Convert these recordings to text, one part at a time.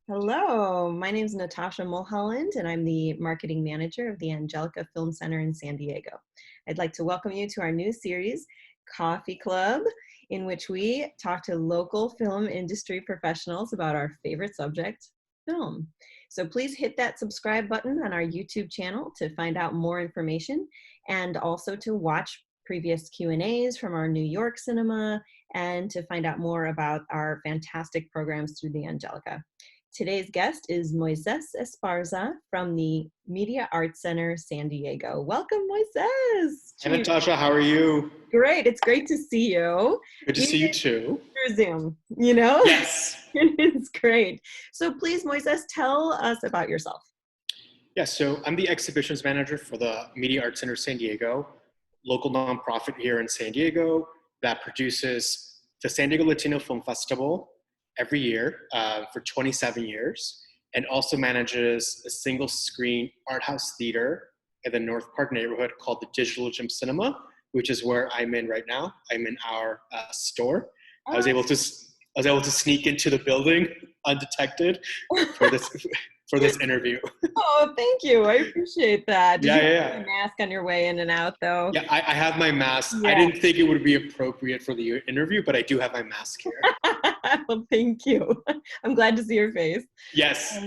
Hello, my name is Natasha Mulholland, and I'm the marketing manager of the Angelika Film Center in San Diego. I'd like to welcome you to our new series, Coffee Club, in which we talk to local film industry professionals about our favorite subject, film. So please hit that subscribe button on our YouTube channel to find out more information and also to watch previous Q&As from our New York cinema and to find out more about our fantastic programs through the Angelika. Today's guest is Moises Esparza from the Media Arts Center, San Diego. Welcome, Moises. Hi, Natasha. How are you? Great. It's great to see you. Good to see you too. Through Zoom, you know? Yes. It's great. So please, Moises, tell us about yourself. Yeah, so I'm the exhibitions manager for the Media Arts Center San Diego, local nonprofit here in San Diego that produces the San Diego Latino Film Festival every year for 27 years, and also manages a single screen art house theater in the North Park neighborhood called the Digital Gym Cinema, which is where I'm in right now. I'm in our store. I was able to sneak into the building undetected for this interview. Oh, thank you. I appreciate that. Did you Yeah. put a mask on your way in and out, though? Yeah, I have my mask. Yeah. I didn't think it would be appropriate for the interview, but I do have my mask here. Well, thank you. I'm glad to see your face. Yes.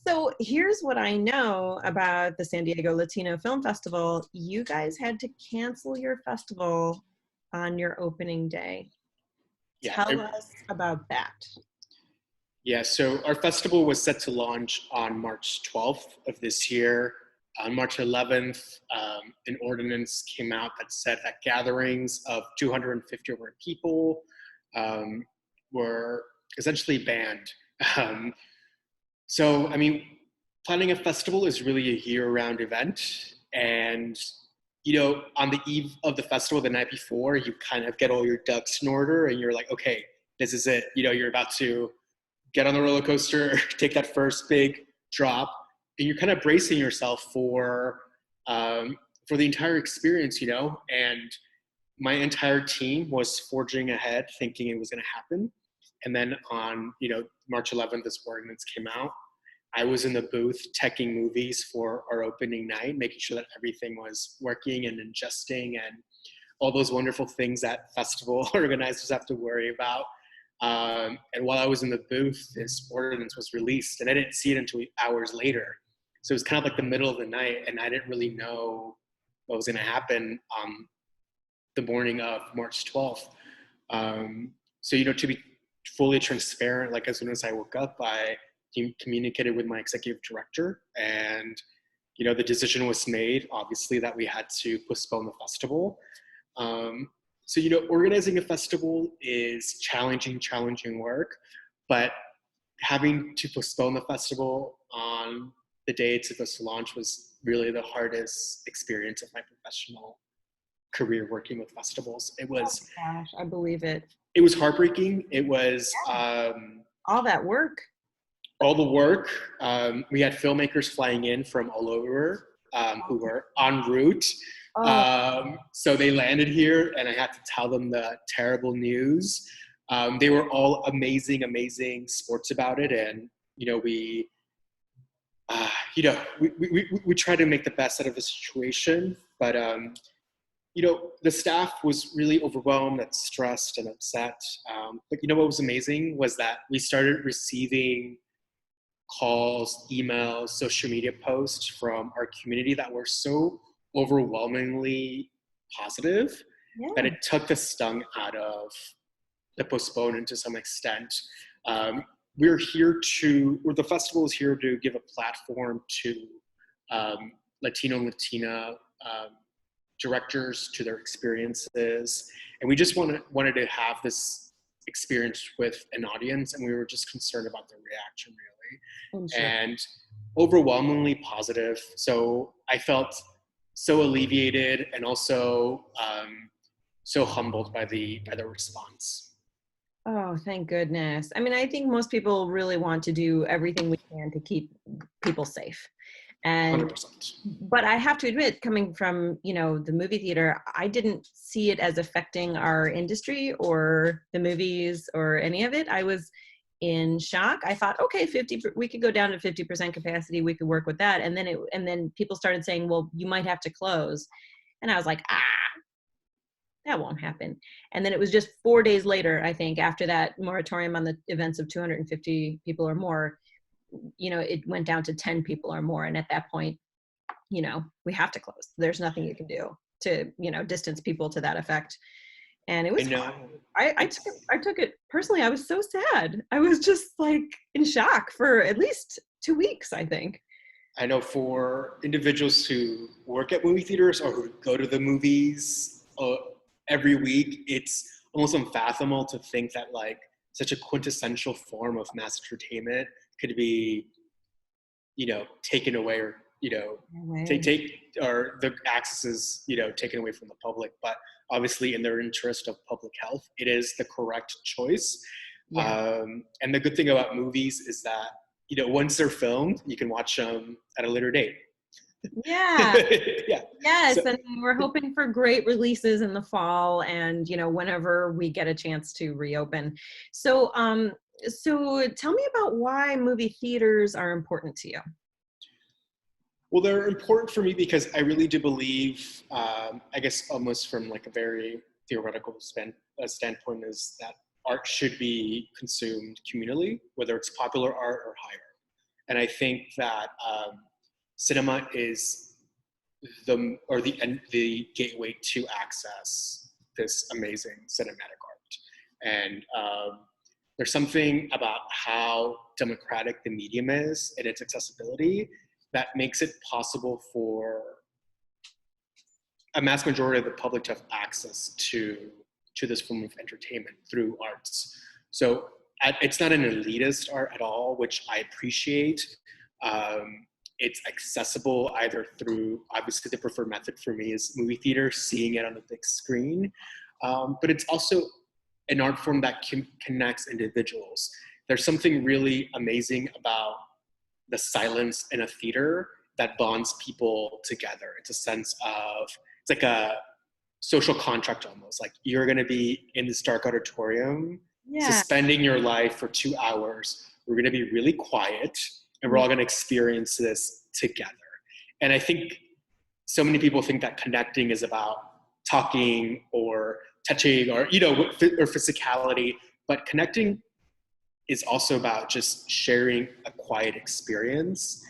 So here's what I know about the San Diego Latino Film Festival. You guys had to cancel your festival on your opening day. Yeah, Tell us about that. Yeah, so our festival was set to launch on March 12th of this year. On March 11th, an ordinance came out that said that gatherings of 250 or more people were essentially banned. So, I mean, planning a festival is really a year-round event. And, you know, on the eve of the festival, the night before, you kind of get all your ducks in order and you're like, okay, this is it. You know, you're about to get on the roller coaster, take that first big drop, and you're kind of bracing yourself for the entire experience, you know. And my entire team was forging ahead, thinking it was going to happen. And then on, you know, March 11th, this ordinance came out. I was in the booth teching movies for our opening night, making sure that everything was working and ingesting and all those wonderful things that festival organizers have to worry about. And while I was in the booth, this ordinance was released, and I didn't see it until hours later. So it was kind of like the middle of the night, and I didn't really know what was going to happen on the morning of March 12th. So, you know, to be fully transparent, like as soon as I woke up, I communicated with my executive director, and, you know, the decision was made, obviously, that we had to postpone the festival. So, you know, organizing a festival is challenging work, but having to postpone the festival on the day it's supposed to launch was really the hardest experience of my professional career working with festivals. It was, oh gosh, I believe it. It was heartbreaking. It was all that work. All the work. We had filmmakers flying in from all over who were en route. So they landed here and I had to tell them the terrible news. They were all amazing sports about it. And, you know, we tried to make the best out of the situation, but, you know, the staff was really overwhelmed and stressed and upset. But you know, what was amazing was that we started receiving calls, emails, social media posts from our community that were so overwhelmingly positive that it took the stung out of the postponement to some extent. The festival is here to give a platform to Latino and Latina directors, to their experiences. And we just wanted to have this experience with an audience, and we were just concerned about the reaction, really. Sure. And overwhelmingly positive. So I felt so alleviated and also so humbled by the response. Oh, thank goodness. I mean, I think most people really want to do everything we can to keep people safe. And 100%. But I have to admit, coming from, you know, the movie theater, I didn't see it as affecting our industry or the movies or any of it. I was in shock. I thought, okay, we could go down to 50% capacity. We could work with that. And then people started saying, well, you might have to close. And I was like, that won't happen. And then it was just 4 days later, I think, after that moratorium on the events of 250 people or more, it went down to 10 people or more. And at that point, we have to close. There's nothing you can do to, distance people to that effect. And it I was know. hard. I took it personally. I was so sad. I was just like in shock for at least 2 weeks, I think. I know for individuals who work at movie theaters or who go to the movies every week, it's almost unfathomable to think that like such a quintessential form of mass entertainment could be, taken away or, take or the access is, taken away from the public. But obviously in their interest of public health, it is the correct choice. Yeah. And the good thing about movies is that, once they're filmed, you can watch them at a later date. Yeah. Yeah. Yes. So, And we're hoping for great releases in the fall and, whenever we get a chance to reopen. So tell me about why movie theaters are important to you. well, they're important for me because I really do believe, I guess almost from like a very theoretical standpoint, is that art should be consumed communally, whether it's popular art or higher. And I think that cinema is the gateway to access this amazing cinematic art. And there's something about how democratic the medium is and its accessibility that makes it possible for a mass majority of the public to have access to this form of entertainment through arts. So it's not an elitist art at all, which I appreciate. It's accessible either through, obviously the preferred method for me is movie theater, seeing it on the big screen. But it's also an art form that connects individuals. There's something really amazing about the silence in a theater that bonds people together. It's a sense of, it's like a social contract almost. Like you're gonna be in this dark auditorium, Yeah. suspending your life for 2 hours. We're gonna be really quiet and we're all gonna experience this together. And I think so many people think that connecting is about talking or touching or, or physicality, but connecting is also about just sharing a quiet experience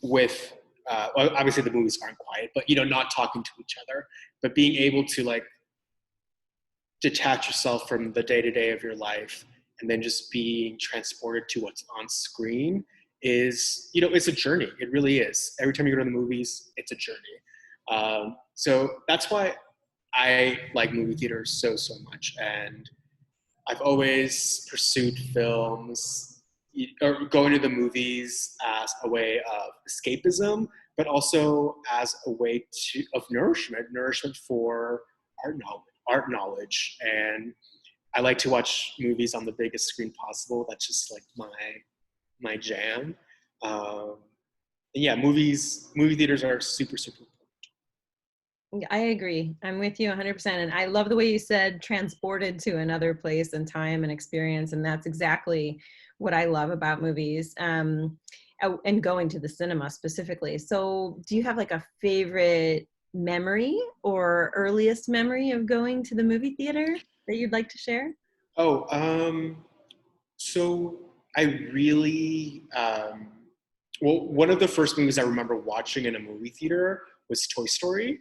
with, well, obviously the movies aren't quiet, but, not talking to each other, but being able to like detach yourself from the day-to-day of your life and then just being transported to what's on screen is, it's a journey. It really is. Every time you go to the movies, it's a journey. So that's why I like movie theaters so much. And I've always pursued films or going to the movies as a way of escapism, but also as a way of nourishment for art knowledge. And I like to watch movies on the biggest screen possible. That's just like my jam. And yeah, movie theaters are super important. I agree. I'm with you 100%. And I love the way you said transported to another place and time and experience. And that's exactly what I love about movies, and going to the cinema specifically. So do you have like a favorite memory or earliest memory of going to the movie theater that you'd like to share? Oh, so I really, well, one of the first movies I remember watching in a movie theater was Toy Story.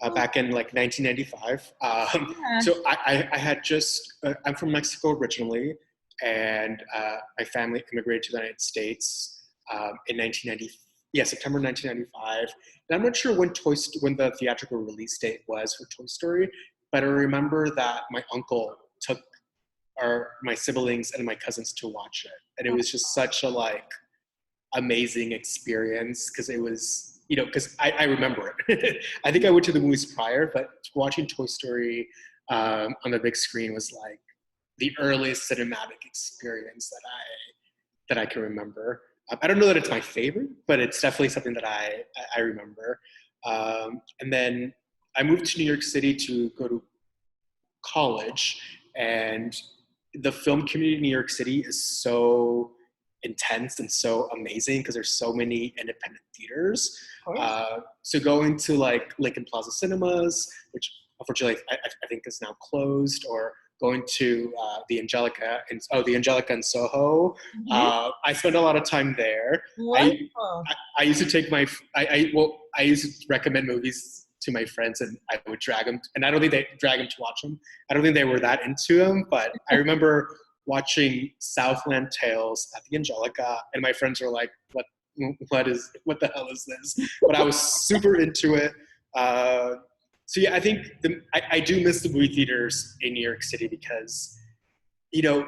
Oh, Back in like 1995. yeah. So I had just, I'm from Mexico originally, and my family immigrated to the United States in 1990, yeah, September 1995. And I'm not sure when the theatrical release date was for Toy Story, but I remember that my uncle took my siblings and my cousins to watch it. And it was just such a like amazing experience because it was, because I remember it. I think I went to the movies prior, but watching Toy Story on the big screen was like the earliest cinematic experience that I can remember. I don't know that it's my favorite, but it's definitely something that I remember. And then I moved to New York City to go to college, and the film community in New York City is so intense and so amazing because there's so many independent theaters. Of course. So going to like Lincoln Plaza Cinemas, which unfortunately I think is now closed, or going to the Angelika in Soho. Mhm. I spend a lot of time there. I Wonderful. I used to take I used to recommend movies to my friends, and I would drag them, and I don't think they drag them to watch them. I don't think they were that into them, but I remember watching Southland Tales at the Angelika, and my friends were like, what the hell is this? But I was super into it. So yeah, I think I do miss the movie theaters in New York City because, you know,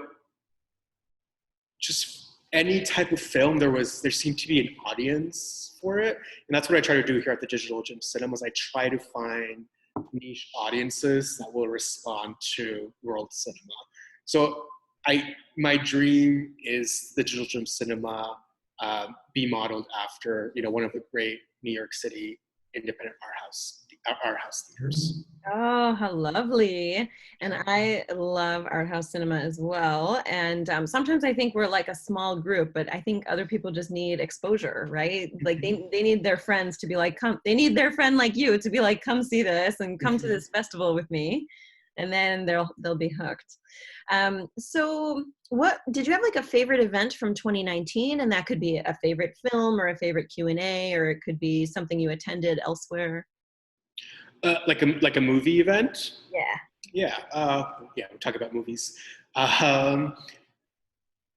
just any type of film, there seemed to be an audience for it. And that's what I try to do here at the Digital Gym Cinemas. I try to find niche audiences that will respond to world cinema. So my dream is the Digital Gym Cinema be modeled after, one of the great New York City independent art house theaters. Oh, how lovely. And I love art house cinema as well. And sometimes I think we're like a small group, but I think other people just need exposure, right? Like they need their friends to be like, come, they need their friend like you to be like, come see this and come to this festival with me. And then they'll be hooked. So what did you have like a favorite event from 2019? And that could be a favorite film or a favorite Q&A, or it could be something you attended elsewhere. Like a movie event. Yeah. Yeah, we'll talk about movies. Um,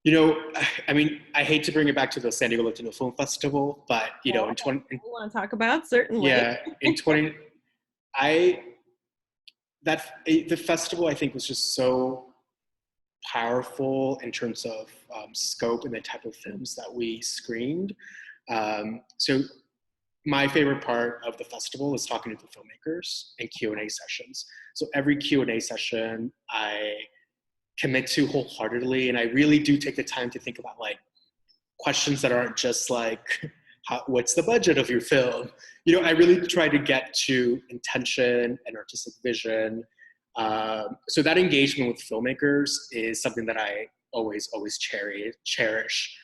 you know, I mean, I hate to bring it back to the San Diego Latino Film Festival, but Yeah, in 20, we want to talk about certainly. yeah, in 20, I the festival I think was just so powerful in terms of scope and the type of films that we screened. So my favorite part of the festival is talking to the filmmakers and Q&A sessions. So every Q&A session I commit to wholeheartedly, and I really do take the time to think about like questions that aren't just like what's the budget of your film. I really try to get to intention and artistic vision. So that engagement with filmmakers is something that I always cherish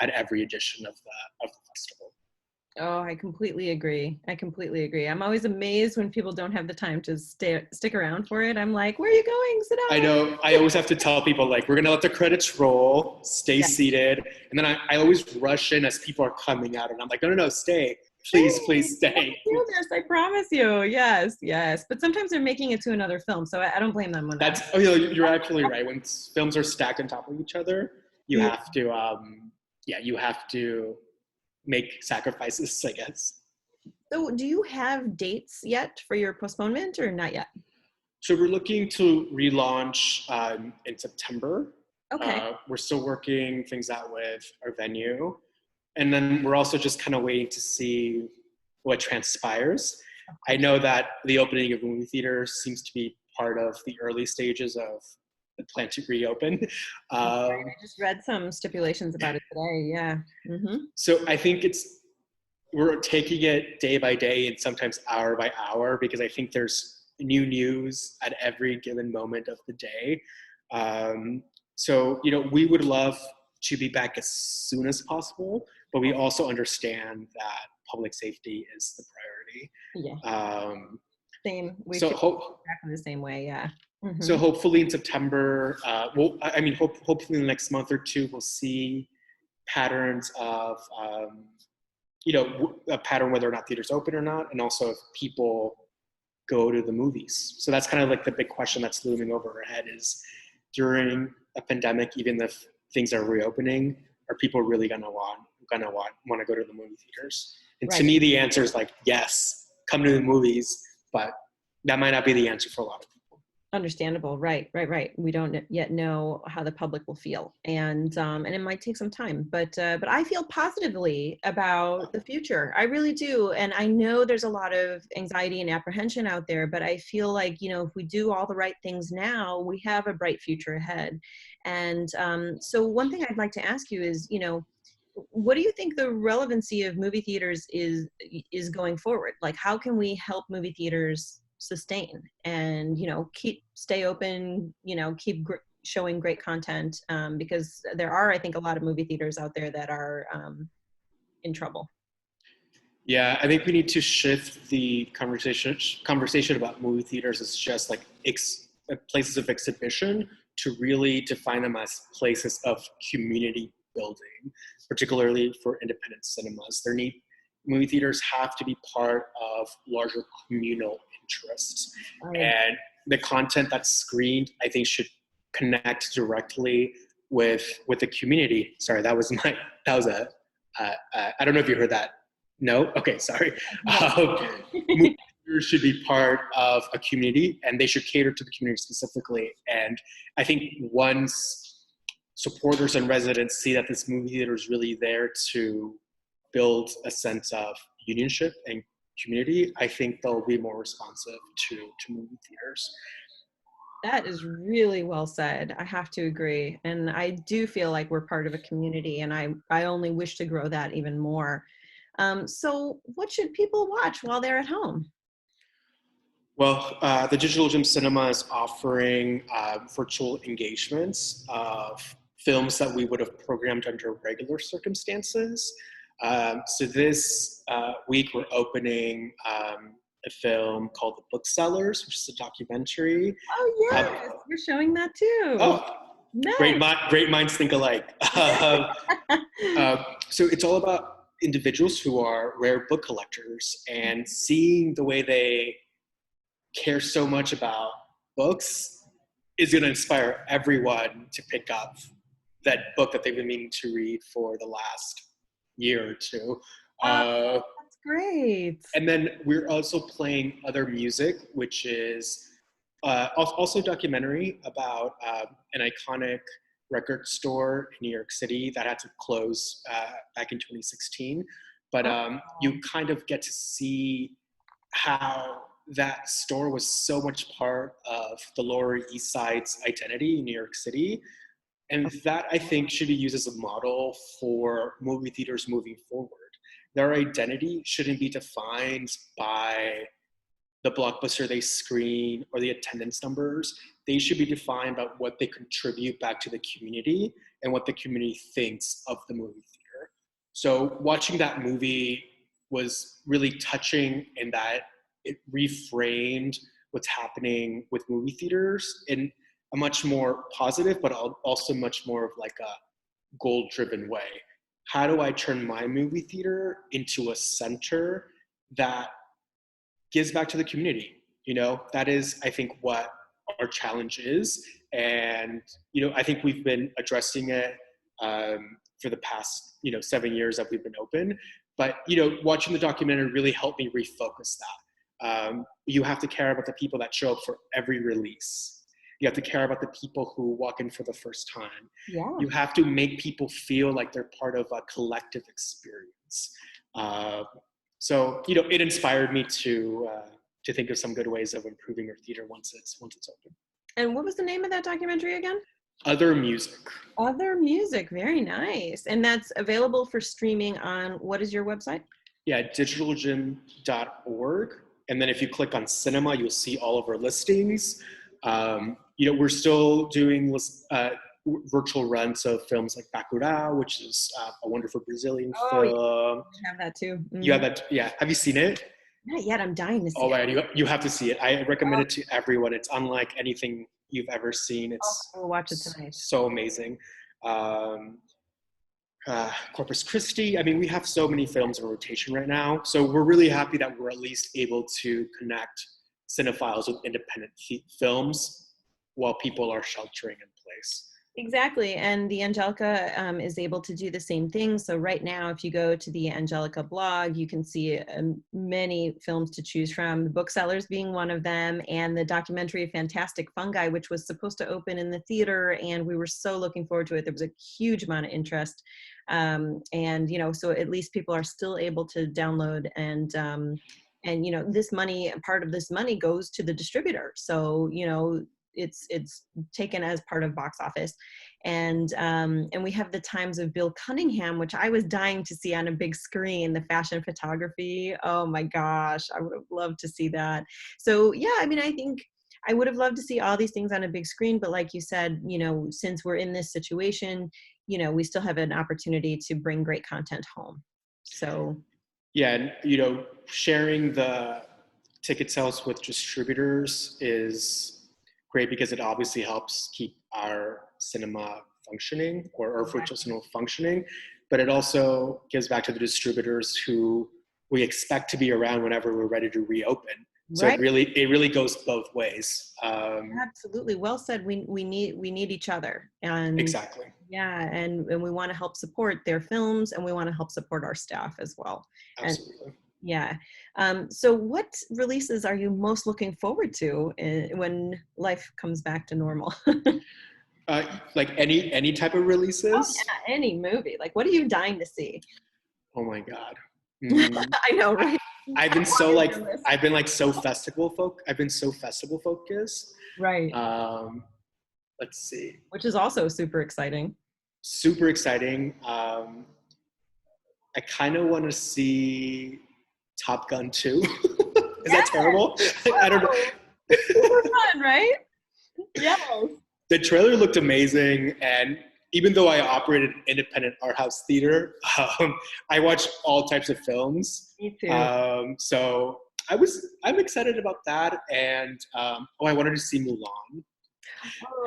at every edition of the festival. Oh, I completely agree. I completely agree. I'm always amazed when people don't have the time to stick around for it. I'm like, where are you going? Sit I down. know. I always have to tell people like we're gonna let the credits roll, stay Yeah. seated, and then I always rush in as people are coming out, and I'm like, no, stay, Hey, please we'll stay. do this, I promise you. Yes, yes. But sometimes they're making it to another film, so I don't blame them when that That's you're absolutely right. When films are stacked on top of each other, you happens. have to you have to make sacrifices, I guess. So do you have dates yet for your postponement or not yet? So we're looking to relaunch in September. Okay. We're still working things out with our venue. And then we're also just kind of waiting to see what transpires. Of I course. know that the opening of movie theaters seems to be part of the early stages of the plan to reopen. That's right. Um, I just read some stipulations about it today. Yeah. so I think we're taking it day by day and sometimes hour by hour because I think there's new news at every given moment of the day. So we would love to be back as soon as possible, but we also understand that public safety is the Yeah. priority. Same. We So feel hope exactly the same way. Yeah. so hopefully in September, hopefully in the next month or two, we'll see patterns of a pattern whether or not theaters open or not, and also if people go to the movies. So that's kind of like the big question that's looming over our head is during a pandemic, even if things are reopening, are people really gonna want to go to the movie theaters? And to Right. me, the answer is like yes, come to the movies, but that might not be the answer for a lot of people. Understandable. Right. We don't yet know how the public will feel, and it might take some time. But I feel positively about the future. I really do, and I know there's a lot of anxiety and apprehension out there. But I feel like if we do all the right things now, we have a bright future ahead. And so one thing I'd like to ask you is, what do you think the relevancy of movie theaters is going forward? Like, how can we help movie theaters sustain and stay open, showing great content, because there are, I think, a lot of movie theaters out there that are in trouble. Yeah, I think we need to shift the conversation about movie theaters as just like places of exhibition to really define them as places of community building, particularly for independent cinemas. Movie theaters have to be part of larger communal interests, and the content that's screened, I think, should connect directly with the community. Sorry, that was a I don't know if you heard that. No? Okay, sorry. Movie theaters should be part of a community, and they should cater to the community specifically. And I think once supporters and residents see that this movie theater is really there to build a sense of unionship and community, I think they'll be more responsive to movie theaters. That is really well said. I have to agree. And I do feel like we're part of a community, and I only wish to grow that even more. So what should people watch while they're at home? Well, the Digital Gym Cinema is offering virtual engagements of films that we would have programmed under regular circumstances. So this week we're opening a film called The Booksellers, which is a documentary. Oh yes, we're showing that too. Oh, nice. Great minds think alike. So it's all about individuals who are rare book collectors, and seeing the way they care so much about books is going to inspire everyone to pick up that book that they've been meaning to read for the last year or two. That's great. And then we're also playing other music, which is also a documentary about an iconic record store in New York City that had to close back in 2016. But you kind of get to see how that store was so much part of the Lower East Side's identity in New York City. And that, I think, should be used as a model for movie theaters moving forward. Their identity shouldn't be defined by the blockbuster they screen or the attendance numbers. They should be defined by what they contribute back to the community and what the community thinks of the movie theater. So watching that movie was really touching in that it reframed what's happening with movie theaters in a much more positive, but also much more of like a goal-driven way. How do I turn my movie theater into a center that gives back to the community? You know, that is, I think, what our challenge is. And, you know, I think we've been addressing it for the past, 7 years that we've been open. But, watching the documentary really helped me refocus that. You have to care about the people that show up for every release. You have to care about the people who walk in for the first time. Yeah. You have to make people feel like they're part of a collective experience. So, it inspired me to think of some good ways of improving your theater once it's open. And what was the name of that documentary again? Other Music. Other Music, very nice. And that's available for streaming on, what is your website? Yeah, digitaljim.org. And then if you click on cinema, you'll see all of our listings. We're still doing virtual runs of films like Bacurau, which is a wonderful Brazilian film. I have that too. Mm-hmm. You have that, yeah. Have you seen it? Not yet. I'm dying to see it. Oh, right. You have to see it. I recommend it to everyone. It's unlike anything you've ever seen. It's I'll watch it tonight. So amazing. Corpus Christi. I mean, we have so many films in rotation right now. So we're really happy that we're at least able to connect cinephiles with independent films while people are sheltering in place. Exactly. And the Angelika is able to do the same thing. So right now, if you go to the Angelika blog, you can see many films to choose from, The Booksellers being one of them, and the documentary Fantastic Fungi, which was supposed to open in the theater. And we were so looking forward to it. There was a huge amount of interest. So at least people are still able to download and this money, part of this money goes to the distributor. So, it's taken as part of box office. And we have The Times of Bill Cunningham, which I was dying to see on a big screen, the fashion photography. Oh my gosh, I would have loved to see that. So yeah, I mean, I think I would have loved to see all these things on a big screen, but like you said, since we're in this situation, we still have an opportunity to bring great content home. So Yeah, and sharing the ticket sales with distributors is great because it obviously helps keep our cinema functioning or our virtual exactly. cinema functioning, but it also gives back to the distributors who we expect to be around whenever we're ready to reopen. So Right. it really goes both ways. Absolutely. Well said. We need each other. And Exactly. yeah, and we want to help support their films, and we want to help support our staff as well. And Absolutely. yeah. So what releases are you most looking forward to when life comes back to normal? Like any type of Oh releases. yeah, any movie. Like, what are you dying to see? Oh my god. Mm, I know, I, right? I've been so What is like your list? I've been like so festival focused. Right. Um, let's see. Which is also super exciting. Super exciting. I kind of want to see Top Gun 2. Is Yeah. that terrible? I don't know. Whoa. It's super fun, right? Yes. The trailer looked amazing, and even though I operated an independent art house theater, I watch all types of films. Me too. So I'm excited about that, and I wanted to see Mulan.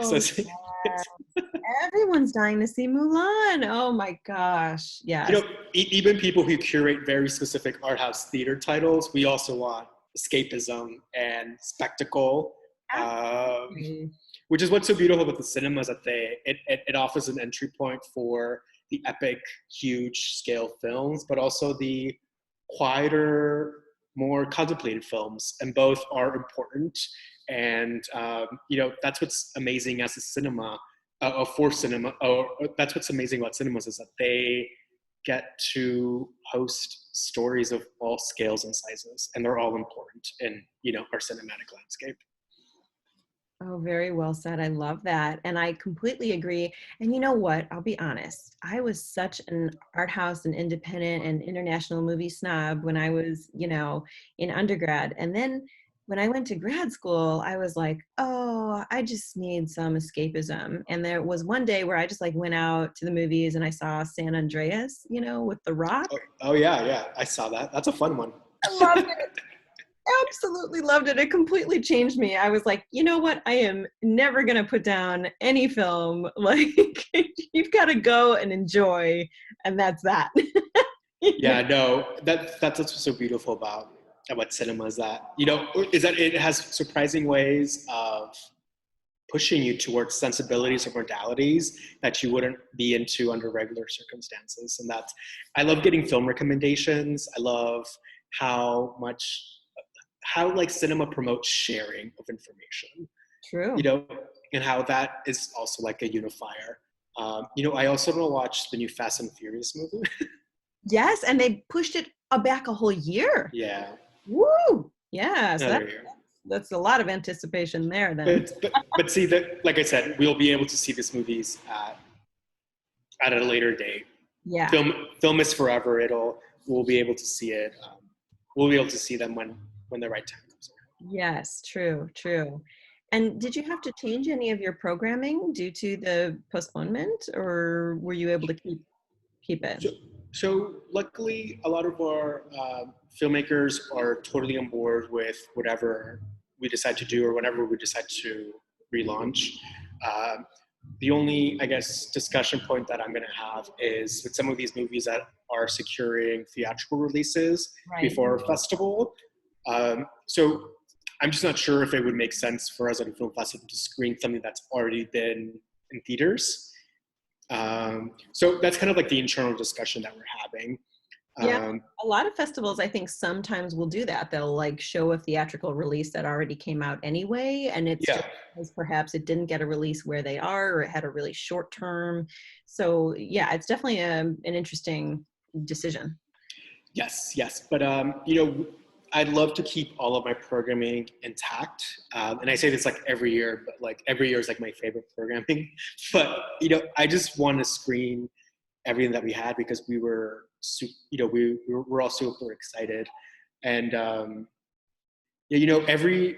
So Oh, yeah. Everyone's dying to see Mulan. Oh my gosh. Yes. even people who curate very specific art house theater titles, we also want escapism and spectacle. Um, Absolutely. which is what's so beautiful about the cinema is that it offers an entry point for the epic, huge scale films, but also the quieter, more contemplative films, and both are important. And that's what's amazing as a cinema, for cinema. Or that's what's amazing about cinemas is that they get to host stories of all scales and sizes, and they're all important in our cinematic landscape. Oh, very well said. I love that. And I completely agree. And you know what? I'll be honest. I was such an art house and independent and international movie snob when I was, in undergrad. And then when I went to grad school, I was like, oh, I just need some escapism. And there was one day where I just like went out to the movies and I saw San Andreas, with The Rock. Oh yeah, yeah, I saw that. That's a fun one. I loved it. Absolutely loved it. It completely changed me. I was like, you know what? I am never going to put down any film. Like, you've got to go and enjoy, and that's that. Yeah, no, that's what's so beautiful about cinema is that is that it has surprising ways of pushing you towards sensibilities or modalities that you wouldn't be into under regular circumstances. And that's I love getting film recommendations. I love how much how like cinema promotes sharing of information, you True. know, and how that is also like a unifier. I also want to watch the new Fast and Furious movie. Yes, and they pushed it back a whole year. Yeah. Woo! Yeah, so Another year. that's a lot of anticipation there then. But see that, like I said, we'll be able to see these movies at a later date. Yeah. Film is forever. We'll be able to see it. We'll be able to see them when the right time comes around. Yes, true, true. And did you have to change any of your programming due to the postponement, or were you able to keep it? So luckily, a lot of our filmmakers are totally on board with whatever we decide to do or whenever we decide to relaunch. Um, the only, I guess, discussion point that I'm going to have is with some of these movies that are securing theatrical releases Right. before a festival. So I'm just not sure if it would make sense for us at a film festival to screen something that's already been in theaters. So that's kind of like the internal discussion that we're having. Yeah, Um, a lot of festivals, I think sometimes will do that. They'll like show a theatrical release that already came out anyway, and it's yeah, just because perhaps it didn't get a release where they are, or it had a really short term. So yeah, it's definitely an interesting decision. yes. But I'd love to keep all of my programming intact. And I say this like every year, but like every year is like my favorite programming. But I just want to screen everything that we had because we were, we're all super excited, and yeah, every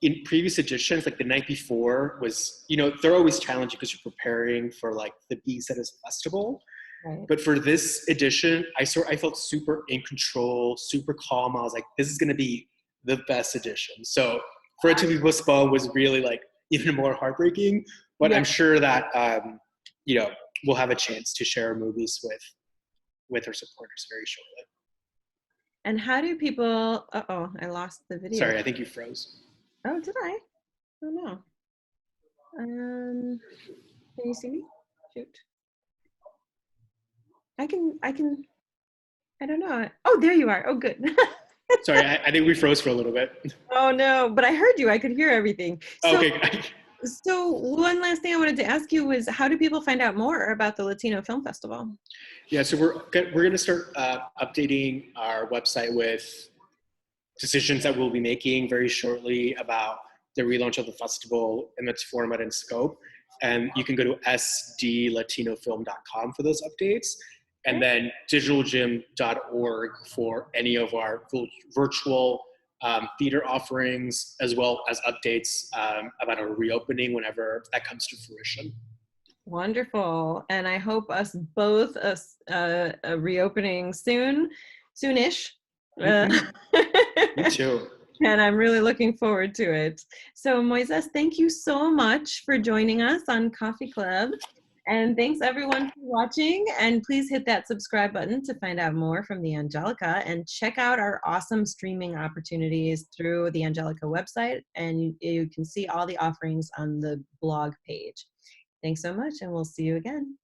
in previous editions, like the night before was, they're always challenging because you're preparing for like the Bees at a festival. Right. But for this edition, I felt super in control, super calm. I was like, this is going to be the best edition. So for it to be postponed was really like even more heartbreaking. But Yeah. I'm sure that we'll have a chance to share movies with our supporters very shortly. And how do people? I lost the video. Sorry, I think you froze. Oh, did I? Oh no. Can you see me? Shoot. I can. I don't know. Oh, there you are. Oh, good. Sorry, I think we froze for a little bit. Oh no, but I heard you. I could hear everything. So, Okay. so one last thing I wanted to ask you was, how do people find out more about the Latino Film Festival? Yeah, so we're going to start updating our website with decisions that we'll be making very shortly about the relaunch of the festival and its format and scope. And you can go to sdlatinofilm.com for those updates. And then digitaljim.org for any of our virtual theater offerings, as well as updates about our reopening whenever that comes to fruition. Wonderful. And I hope us both a reopening soonish. Me too. And I'm really looking forward to it. So Moises, thank you so much for joining us on Coffee Club. And thanks everyone for watching. And please hit that subscribe button to find out more from the Angelika, and check out our awesome streaming opportunities through the Angelika website. And you can see all the offerings on the blog page. Thanks so much, and we'll see you again.